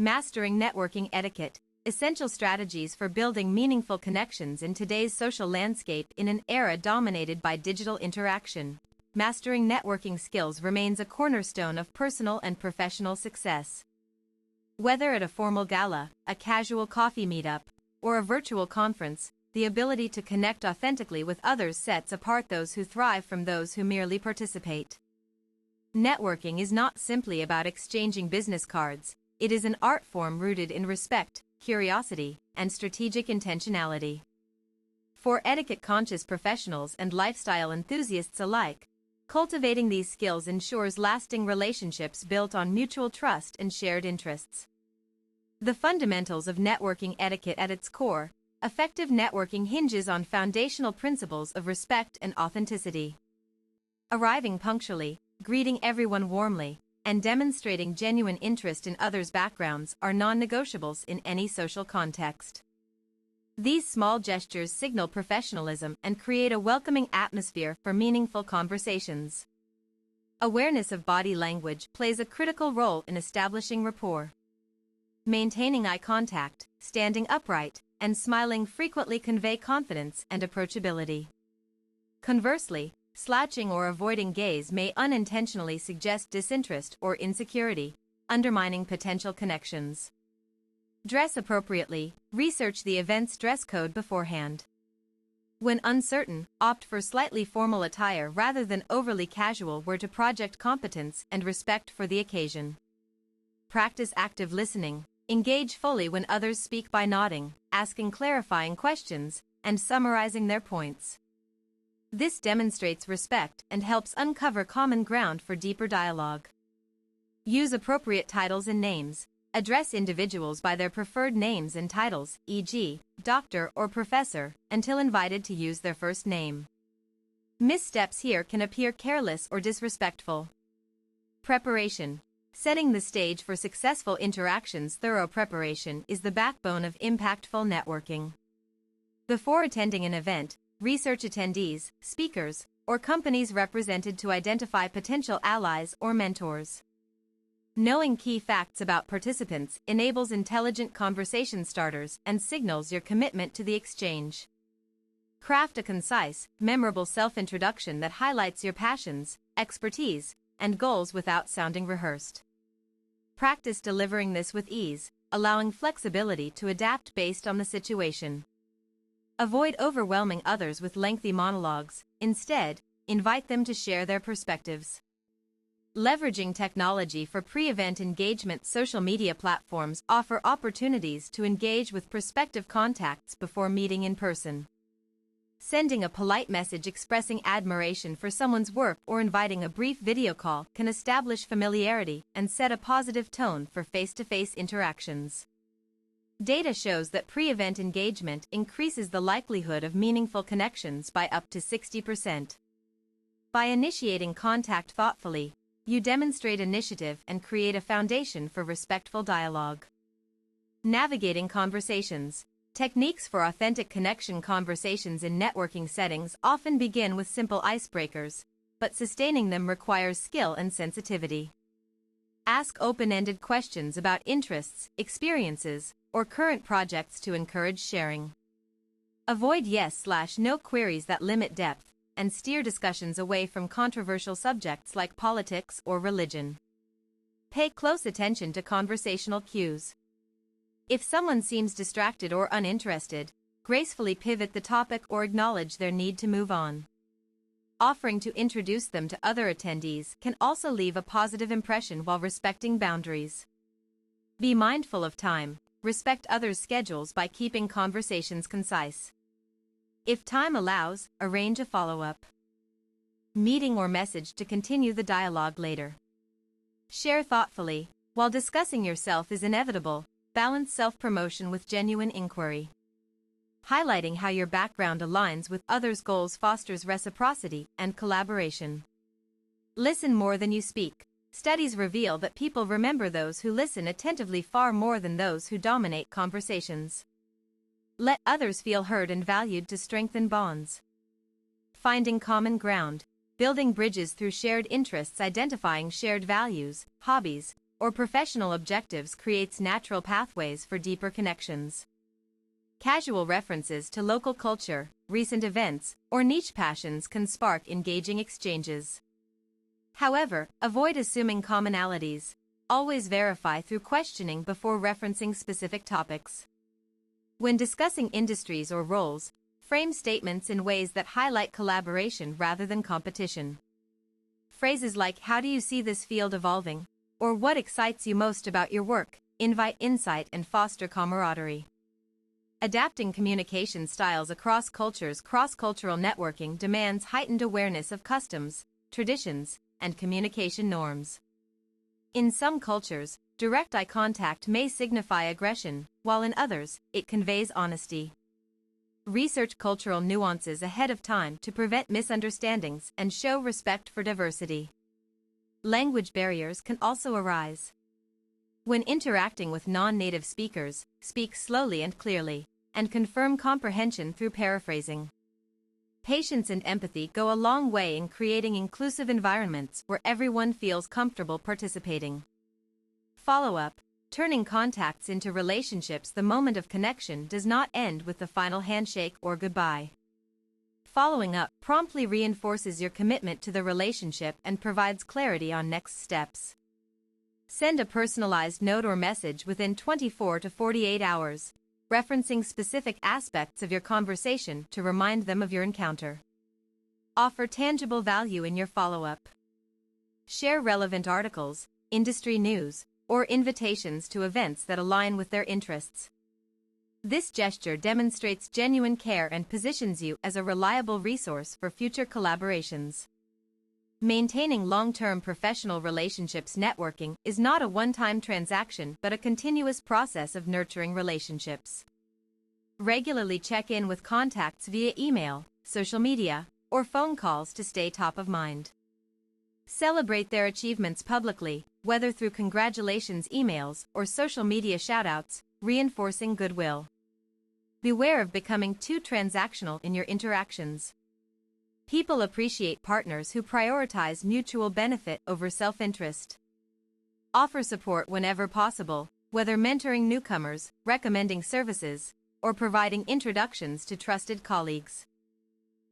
Mastering Networking Etiquette, Essential Strategies for Building Meaningful Connections in Today's Social Landscape in an Era Dominated by Digital Interaction. Mastering networking skills remains a cornerstone of personal and professional success. Whether at a formal gala, a casual coffee meetup, or a virtual conference, the ability to connect authentically with others sets apart those who thrive from those who merely participate. Networking is not simply about exchanging business cards. It is an art form rooted in respect, curiosity, and strategic intentionality. For etiquette-conscious professionals and lifestyle enthusiasts alike, cultivating these skills ensures lasting relationships built on mutual trust and shared interests. The fundamentals of networking etiquette at its core, effective networking hinges on foundational principles of respect and authenticity. Arriving punctually, greeting everyone warmly, and demonstrating genuine interest in others' backgrounds are non-negotiables in any social context. These small gestures signal professionalism and create a welcoming atmosphere for meaningful conversations. Awareness of body language plays a critical role in establishing rapport. Maintaining eye contact, standing upright, and smiling frequently convey confidence and approachability. Conversely, slouching or avoiding gaze may unintentionally suggest disinterest or insecurity, undermining potential connections. Dress appropriately. Research the event's dress code beforehand. When uncertain, opt for slightly formal attire rather than overly casual to project competence and respect for the occasion. Practice active listening. Engage fully when others speak by nodding, asking clarifying questions, and summarizing their points. This demonstrates respect and helps uncover common ground for deeper dialogue. Use appropriate titles and names. Address individuals by their preferred names and titles, e.g., doctor or professor, until invited to use their first name. Missteps here can appear careless or disrespectful. Preparation. Setting the stage for successful interactions. Thorough preparation is the backbone of impactful networking. Before attending an event, research attendees, speakers, or companies represented to identify potential allies or mentors. Knowing key facts about participants enables intelligent conversation starters and signals your commitment to the exchange. Craft a concise, memorable self-introduction that highlights your passions, expertise, and goals without sounding rehearsed. Practice delivering this with ease, allowing flexibility to adapt based on the situation. Avoid overwhelming others with lengthy monologues. Instead, invite them to share their perspectives. Leveraging technology for pre-event engagement. Social media platforms offer opportunities to engage with prospective contacts before meeting in person. Sending a polite message expressing admiration for someone's work or inviting a brief video call can establish familiarity and set a positive tone for face-to-face interactions. Data shows that pre-event engagement increases the likelihood of meaningful connections by up to 60%. By initiating contact thoughtfully, you demonstrate initiative and create a foundation for respectful dialogue. Navigating conversations. Techniques for authentic connection. Conversations in networking settings often begin with simple icebreakers, but sustaining them requires skill and sensitivity. Ask open-ended questions about interests, experiences, or current projects to encourage sharing. Avoid yes/no queries that limit depth, and steer discussions away from controversial subjects like politics or religion. Pay close attention to conversational cues. If someone seems distracted or uninterested, gracefully pivot the topic or acknowledge their need to move on. Offering to introduce them to other attendees can also leave a positive impression while respecting boundaries. Be mindful of time. Respect others' schedules by keeping conversations concise. If time allows, arrange a follow-up meeting or message to continue the dialogue later. Share thoughtfully. While discussing yourself is inevitable, balance self-promotion with genuine inquiry. Highlighting how your background aligns with others' goals fosters reciprocity and collaboration. Listen more than you speak. Studies reveal that people remember those who listen attentively far more than those who dominate conversations. Let others feel heard and valued to strengthen bonds. Finding common ground. Building bridges through shared interests. Identifying shared values, hobbies, or professional objectives creates natural pathways for deeper connections. Casual references to local culture, recent events, or niche passions can spark engaging exchanges. However, avoid assuming commonalities. Always verify through questioning before referencing specific topics. When discussing industries or roles, frame statements in ways that highlight collaboration rather than competition. Phrases like "How do you see this field evolving?" or "What excites you most about your work?" invite insight and foster camaraderie. Adapting communication styles across cultures. Cross-cultural networking demands heightened awareness of customs, traditions, and communication norms. In some cultures, direct eye contact may signify aggression, while in others, it conveys honesty. Research cultural nuances ahead of time to prevent misunderstandings and show respect for diversity. Language barriers can also arise. When interacting with non-native speakers, speak slowly and clearly, and confirm comprehension through paraphrasing. Patience and empathy go a long way in creating inclusive environments where everyone feels comfortable participating. Follow-up. Turning contacts into relationships. The moment of connection does not end with the final handshake or goodbye. Following up promptly reinforces your commitment to the relationship and provides clarity on next steps. Send a personalized note or message within 24 to 48 hours, referencing specific aspects of your conversation to remind them of your encounter. Offer tangible value in your follow-up. Share relevant articles, industry news, or invitations to events that align with their interests. This gesture demonstrates genuine care and positions you as a reliable resource for future collaborations. Maintaining long-term professional relationships. Networking is not a one-time transaction but a continuous process of nurturing relationships. Regularly check in with contacts via email, social media, or phone calls to stay top of mind. Celebrate their achievements publicly, whether through congratulations emails or social media shoutouts, reinforcing goodwill. Beware of becoming too transactional in your interactions. People appreciate partners who prioritize mutual benefit over self-interest. Offer support whenever possible, whether mentoring newcomers, recommending services, or providing introductions to trusted colleagues.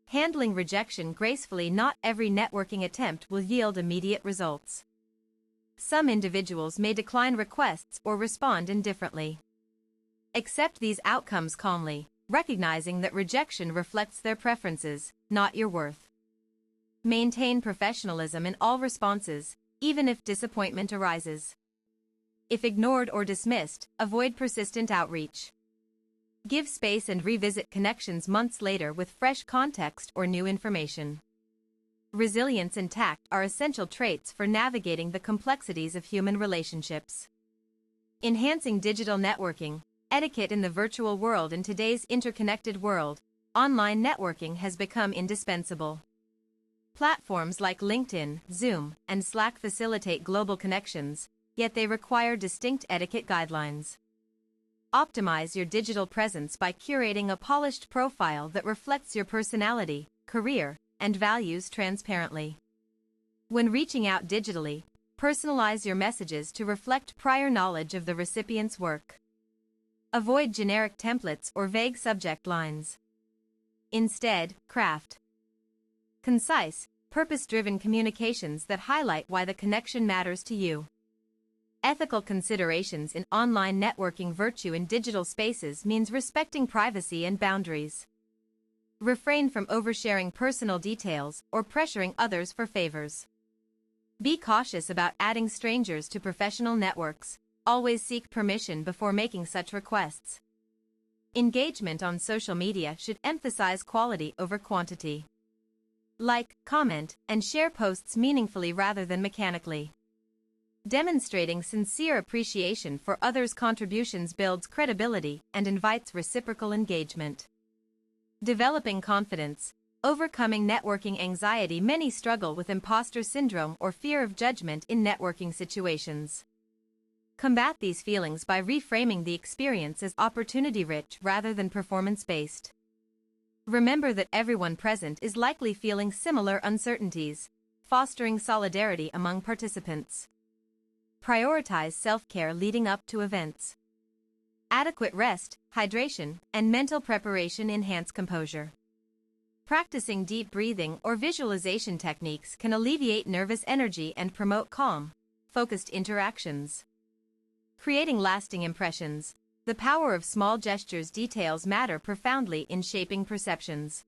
Handling rejection gracefully. Not every networking attempt will yield immediate results. Some individuals may decline requests or respond indifferently. Accept these outcomes calmly, recognizing that rejection reflects their preferences, not your worth. Maintain professionalism in all responses, even if disappointment arises. If ignored or dismissed, avoid persistent outreach. Give space and revisit connections months later with fresh context or new information. Resilience and tact are essential traits for navigating the complexities of human relationships. Enhancing digital networking, etiquette in the virtual world. In today's interconnected world, online networking has become indispensable. Platforms like LinkedIn, Zoom, and Slack facilitate global connections, yet they require distinct etiquette guidelines. Optimize your digital presence by curating a polished profile that reflects your personality, career, and values transparently. When reaching out digitally, personalize your messages to reflect prior knowledge of the recipient's work. Avoid generic templates or vague subject lines. Instead, craft concise, purpose-driven communications that highlight why the connection matters to you. Ethical considerations in online networking. Virtue in digital spaces means respecting privacy and boundaries. Refrain from oversharing personal details or pressuring others for favors. Be cautious about adding strangers to professional networks. Always seek permission before making such requests. Engagement on social media should emphasize quality over quantity. Like, comment, and share posts meaningfully rather than mechanically. Demonstrating sincere appreciation for others' contributions builds credibility and invites reciprocal engagement. Developing confidence, overcoming networking anxiety. Many struggle with imposter syndrome or fear of judgment in networking situations. Combat these feelings by reframing the experience as opportunity-rich rather than performance-based. Remember that everyone present is likely feeling similar uncertainties, fostering solidarity among participants. Prioritize self-care leading up to events. Adequate rest, hydration, and mental preparation enhance composure. Practicing deep breathing or visualization techniques can alleviate nervous energy and promote calm, focused interactions. Creating lasting impressions. The power of small gestures details matter profoundly in shaping perceptions.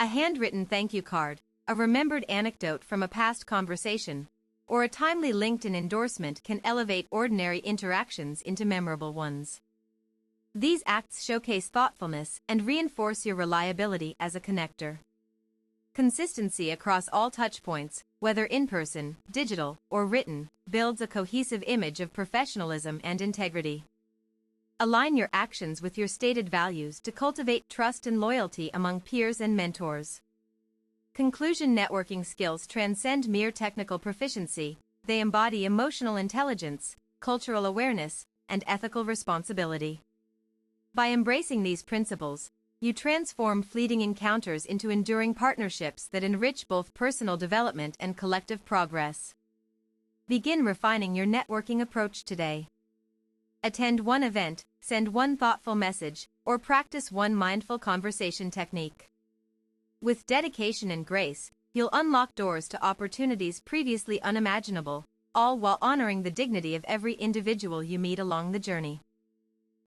A handwritten thank you card, a remembered anecdote from a past conversation, or a timely LinkedIn endorsement can elevate ordinary interactions into memorable ones. These acts showcase thoughtfulness and reinforce your reliability as a connector. Consistency across all touchpoints, whether in-person, digital, or written, builds a cohesive image of professionalism and integrity. Align your actions with your stated values to cultivate trust and loyalty among peers and mentors. Conclusion: networking skills transcend mere technical proficiency. They embody emotional intelligence, cultural awareness, and ethical responsibility. By embracing these principles, you transform fleeting encounters into enduring partnerships that enrich both personal development and collective progress. Begin refining your networking approach today. Attend one event, send one thoughtful message, or practice one mindful conversation technique. With dedication and grace, you'll unlock doors to opportunities previously unimaginable, all while honoring the dignity of every individual you meet along the journey.